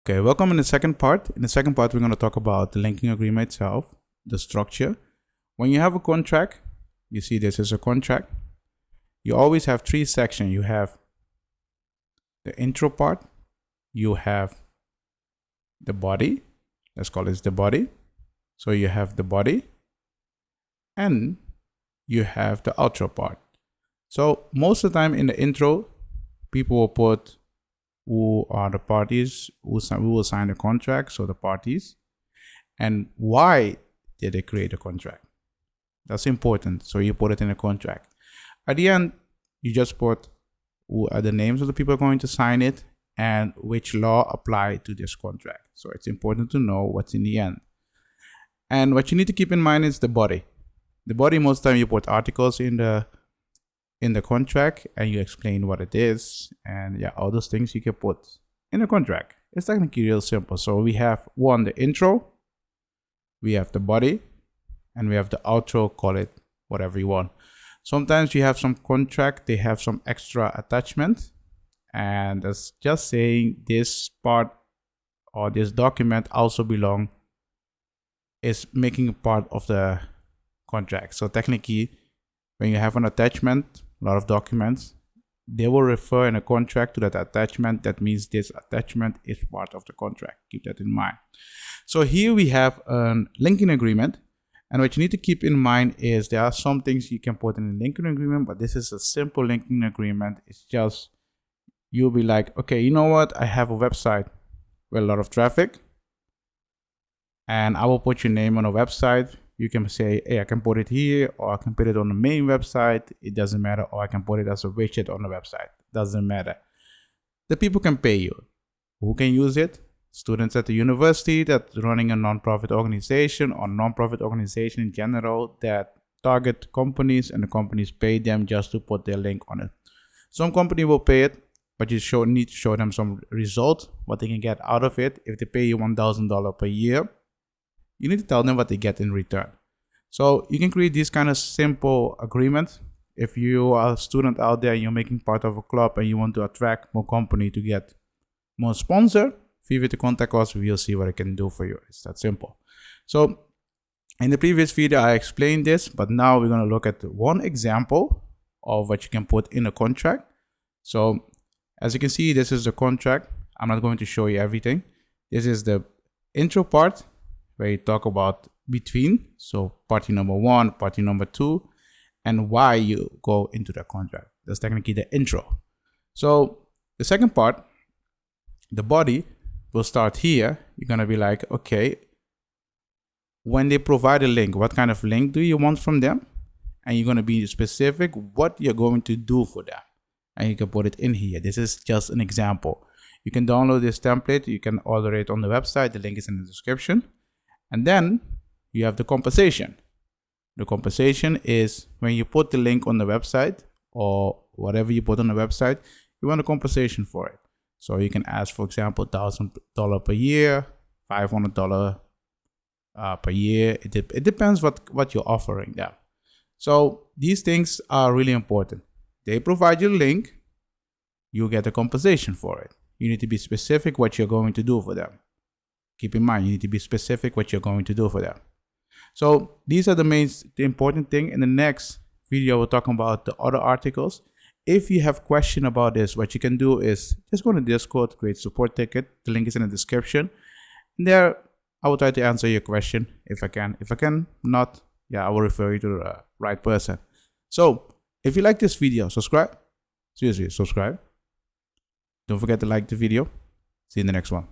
Okay, welcome in the second part. In the second part, we're going to talk about the linking agreement itself, the structure. When you have a contract, you see this is a contract. You always have three sections. You have the intro part, you have the body, let's call this the body. So you have the body and you have the outro part. So most of the time in the intro, people will put who are the parties who will sign the contract, so the parties, and why did they create a contract. That's important, so you put it in a contract. At the end, you just put who are the names of the people going to sign it and which law apply to this contract. So it's important to know what's in the end. And what you need to keep in mind is the body. The body, most of the time you put articles in the contract and you explain what it is, and yeah, all those things you can put in a contract. It's technically real simple. So we have one, the intro, we have the body, and we have the outro. Call it whatever you want. Sometimes you have some contract, they have some extra attachment, and that's just saying this part or this document also is making a part of the contract. So technically, when you have an attachment, a lot of documents, they will refer in a contract to that attachment. That means this attachment is part of the contract. Keep that in mind. So here we have a linking agreement. And what you need to keep in mind is there are some things you can put in a linking agreement, but this is a simple linking agreement. It's just, you'll be like, okay, you know what? I have a website with a lot of traffic and I will put your name on a website. You can say, hey, I can put it here, or I can put it on the main website. It doesn't matter. Or I can put it as a widget on the website. Doesn't matter. The people can pay you. Who can use it? Students at the university that's running a non-profit organization, or non-profit organization in general that target companies, and the companies pay them just to put their link on it. Some company will pay it, but you need to show them some result, what they can get out of it. If they pay you $1,000 per year, you need to tell them what they get in return. So you can create this kind of simple agreement. If you are a student out there and you're making part of a club and you want to attract more company to get more sponsor, feel free to contact us. We'll see what I can do for you. It's that simple. So in the previous video, I explained this, but now we're going to look at one example of what you can put in a contract. So as you can see, this is the contract. I'm not going to show you everything. This is the intro part, where you talk about between, so party number one, party number two, and why you go into the contract. That's technically the intro. So the second part, the body, will start here. You're gonna be like, okay, when they provide a link, what kind of link do you want from them? And you're gonna be specific what you're going to do for them. And you can put it in here. This is just an example. You can download this template. You can order it on the website. The link is in the description. And then you have the compensation. The compensation is when you put the link on the website or whatever you put on the website, you want a compensation for it. So you can ask, for example, $1,000 per year, $500 per year. It depends what you're offering them. So these things are really important. They provide you a link, you get a compensation for it. You need to be specific what you're going to do for them. Keep in mind, you need to be specific what you're going to do for them. So these are the important thing. In the next video, we're talking about the other articles. If you have question about this, what you can do is just go to Discord, create support ticket. The link is in the description. And there, I will try to answer your question if I can. If I can not, yeah, I will refer you to the right person. So if you like this video, subscribe. Seriously, subscribe. Don't forget to like the video. See you in the next one.